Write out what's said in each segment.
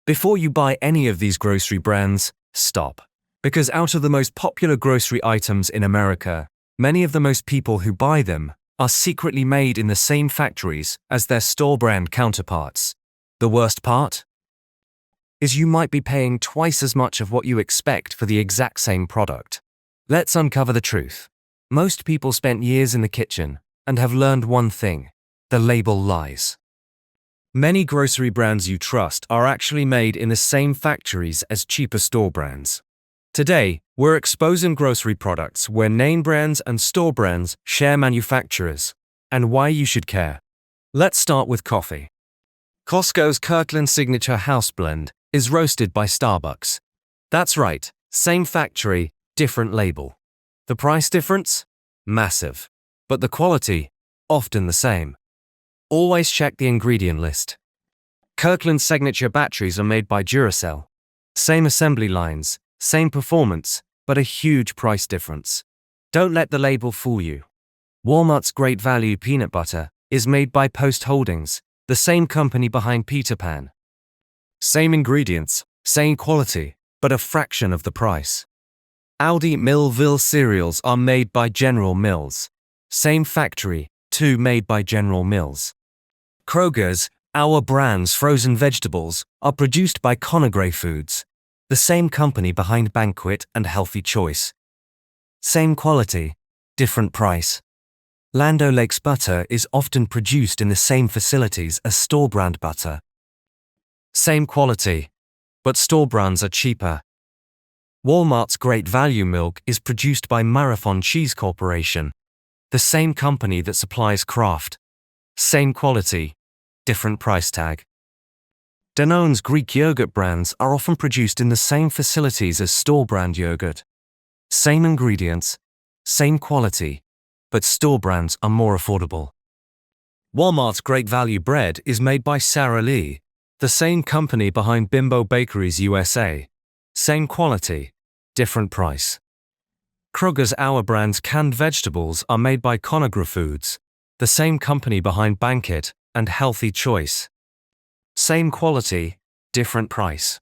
Before you buy any of these grocery brands, stop. Because out of the most popular grocery items in America, many of the most people who buy them are secretly made in the same factories as their store brand counterparts. The worst part is you might be paying twice as much of what you expect for the exact same product. Let's uncover the truth. Most people spent years in the kitchen and have learned one thing: the label lies. Many grocery brands you trust are actually made in the same factories as cheaper store brands. Today, we're exposing grocery products where name brands and store brands share manufacturers, and why you should care. Let's start with coffee. Costco's Kirkland Signature House Blend is roasted by Starbucks. That's right, same factory, different label. The price difference? Massive. But the quality? Often the same. Always check the ingredient list. Kirkland Signature batteries are made by Duracell. Same assembly lines, same performance, but a huge price difference. Don't let the label fool you. Walmart's Great Value peanut butter is made by Post Holdings, the same company behind Peter Pan. Same ingredients, same quality, but a fraction of the price. Aldi Millville cereals are made by General Mills. Same factory, too, made by General Mills. Kroger's Our Brands frozen vegetables are produced by Conagra Foods, the same company behind Banquet and Healthy Choice. Same quality, different price. Land O'Lakes butter is often produced in the same facilities as store brand butter. Same quality, but store brands are cheaper. Walmart's Great Value milk is produced by Marathon Cheese Corporation, the same company that supplies Kraft. Same quality, different price tag. Danone's Greek yogurt brands are often produced in the same facilities as store brand yogurt. Same ingredients, same quality, but store brands are more affordable. Walmart's Great Value bread is made by Sara Lee, the same company behind Bimbo Bakeries USA. Same quality, different price. Kroger's Our Brands canned vegetables are made by Conagra Foods, the same company behind Banquet and Healthy Choice. Same quality, different price.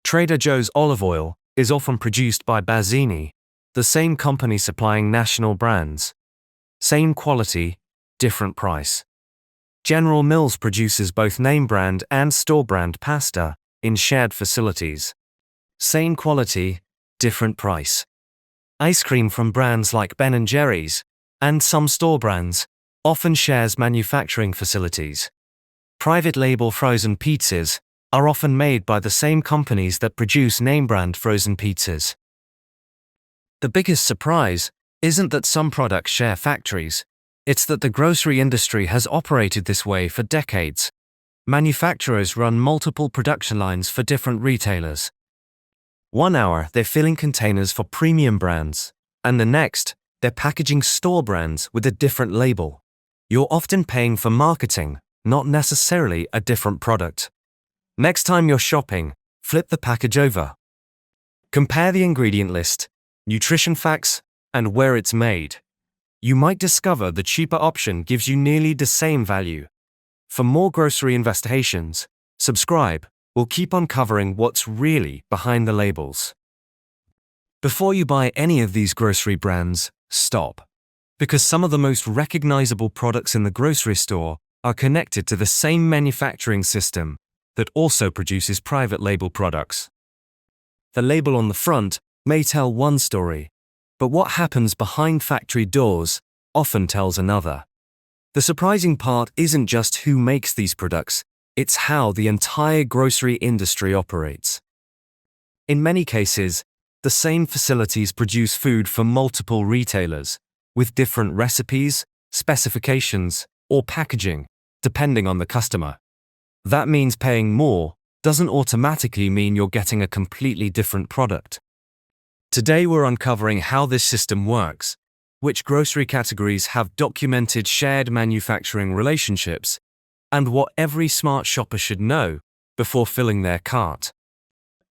Trader Joe's olive oil is often produced by Bazzini, the same company supplying national brands. Same quality, different price. General Mills produces both name brand and store brand pasta in shared facilities. Same quality, different price. Ice cream from brands like Ben & Jerry's and some store brands often shares manufacturing facilities. Private label frozen pizzas are often made by the same companies that produce name brand frozen pizzas. The biggest surprise isn't that some products share factories, it's that the grocery industry has operated this way for decades. Manufacturers run multiple production lines for different retailers. 1 hour, they're filling containers for premium brands, and the next, they're packaging store brands with a different label. You're often paying for marketing, not necessarily a different product. Next time you're shopping, flip the package over. Compare the ingredient list, nutrition facts, and where it's made. You might discover the cheaper option gives you nearly the same value. For more grocery investigations, subscribe. We'll keep uncovering what's really behind the labels. Before you buy any of these grocery brands, stop. Because some of the most recognizable products in the grocery store are connected to the same manufacturing system that also produces private label products. The label on the front may tell one story, but what happens behind factory doors often tells another. The surprising part isn't just who makes these products, it's how the entire grocery industry operates. In many cases, the same facilities produce food for multiple retailers, with different recipes, specifications, or packaging, depending on the customer. That means paying more doesn't automatically mean you're getting a completely different product. Today we're uncovering how this system works, which grocery categories have documented shared manufacturing relationships, and what every smart shopper should know before filling their cart.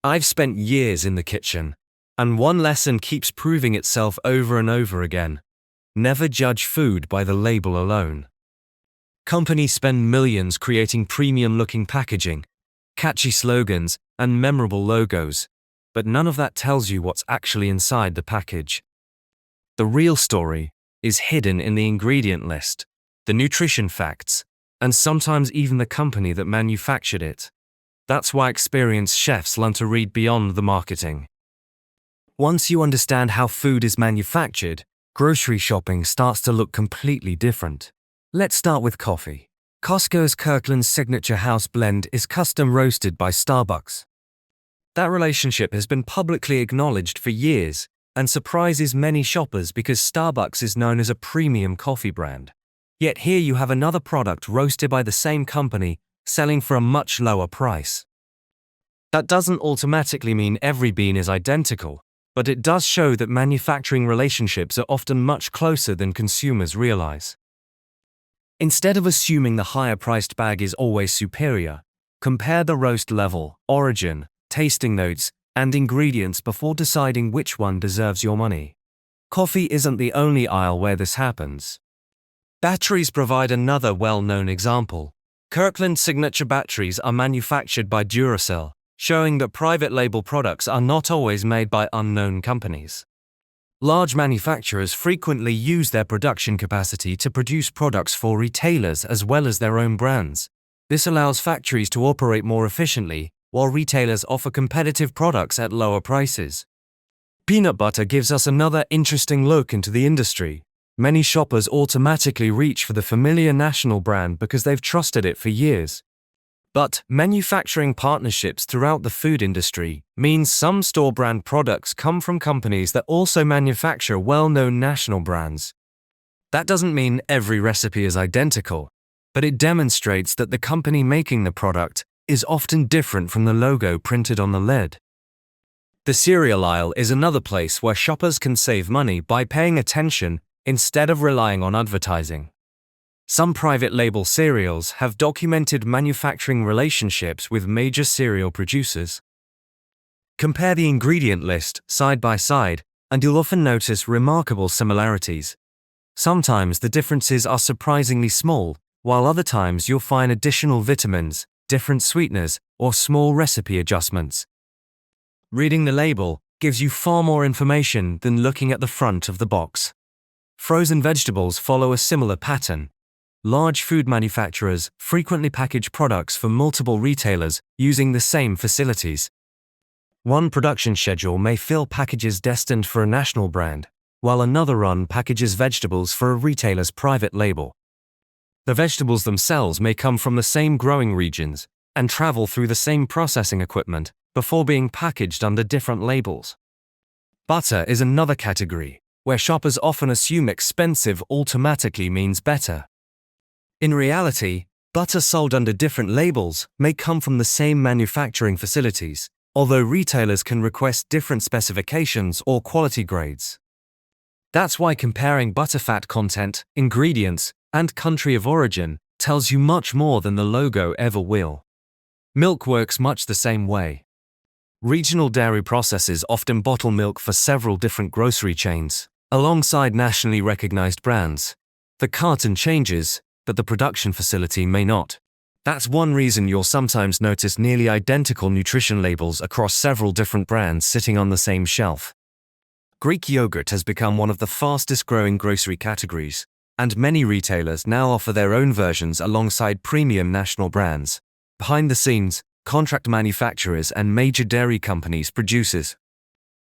I've spent years in the kitchen, and one lesson keeps proving itself over and over again. Never judge food by the label alone. Companies spend millions creating premium-looking packaging, catchy slogans, and memorable logos, but none of that tells you what's actually inside the package. The real story is hidden in the ingredient list, the nutrition facts, and sometimes even the company that manufactured it. That's why experienced chefs learn to read beyond the marketing. Once you understand how food is manufactured, grocery shopping starts to look completely different. Let's start with coffee. Costco's Kirkland's Signature House Blend is custom roasted by Starbucks. That relationship has been publicly acknowledged for years and surprises many shoppers because Starbucks is known as a premium coffee brand. Yet here you have another product roasted by the same company, selling for a much lower price. That doesn't automatically mean every bean is identical, but it does show that manufacturing relationships are often much closer than consumers realize. Instead of assuming the higher-priced bag is always superior, compare the roast level, origin, tasting notes, and ingredients before deciding which one deserves your money. Coffee isn't the only aisle where this happens. Batteries provide another well-known example. Kirkland Signature batteries are manufactured by Duracell, showing that private label products are not always made by unknown companies. Large manufacturers frequently use their production capacity to produce products for retailers as well as their own brands. This allows factories to operate more efficiently, while retailers offer competitive products at lower prices. Peanut butter gives us another interesting look into the industry. Many shoppers automatically reach for the familiar national brand because they've trusted it for years. But manufacturing partnerships throughout the food industry means some store brand products come from companies that also manufacture well-known national brands. That doesn't mean every recipe is identical, but it demonstrates that the company making the product is often different from the logo printed on the lid. The cereal aisle is another place where shoppers can save money by paying attention instead of relying on advertising. Some private label cereals have documented manufacturing relationships with major cereal producers. Compare the ingredient list side by side, and you'll often notice remarkable similarities. Sometimes the differences are surprisingly small, while other times you'll find additional vitamins, different sweeteners, or small recipe adjustments. Reading the label gives you far more information than looking at the front of the box. Frozen vegetables follow a similar pattern. Large food manufacturers frequently package products for multiple retailers using the same facilities. One production schedule may fill packages destined for a national brand, while another run packages vegetables for a retailer's private label. The vegetables themselves may come from the same growing regions and travel through the same processing equipment before being packaged under different labels. Butter is another category, where shoppers often assume expensive automatically means better. In reality, butter sold under different labels may come from the same manufacturing facilities, although retailers can request different specifications or quality grades. That's why comparing butter fat content, ingredients, and country of origin tells you much more than the logo ever will. Milk works much the same way. Regional dairy processors often bottle milk for several different grocery chains, alongside nationally recognized brands. The carton changes, but the production facility may not. That's one reason you'll sometimes notice nearly identical nutrition labels across several different brands sitting on the same shelf. Greek yogurt has become one of the fastest growing grocery categories, and many retailers now offer their own versions alongside premium national brands. Behind the scenes, contract manufacturers and major dairy companies produce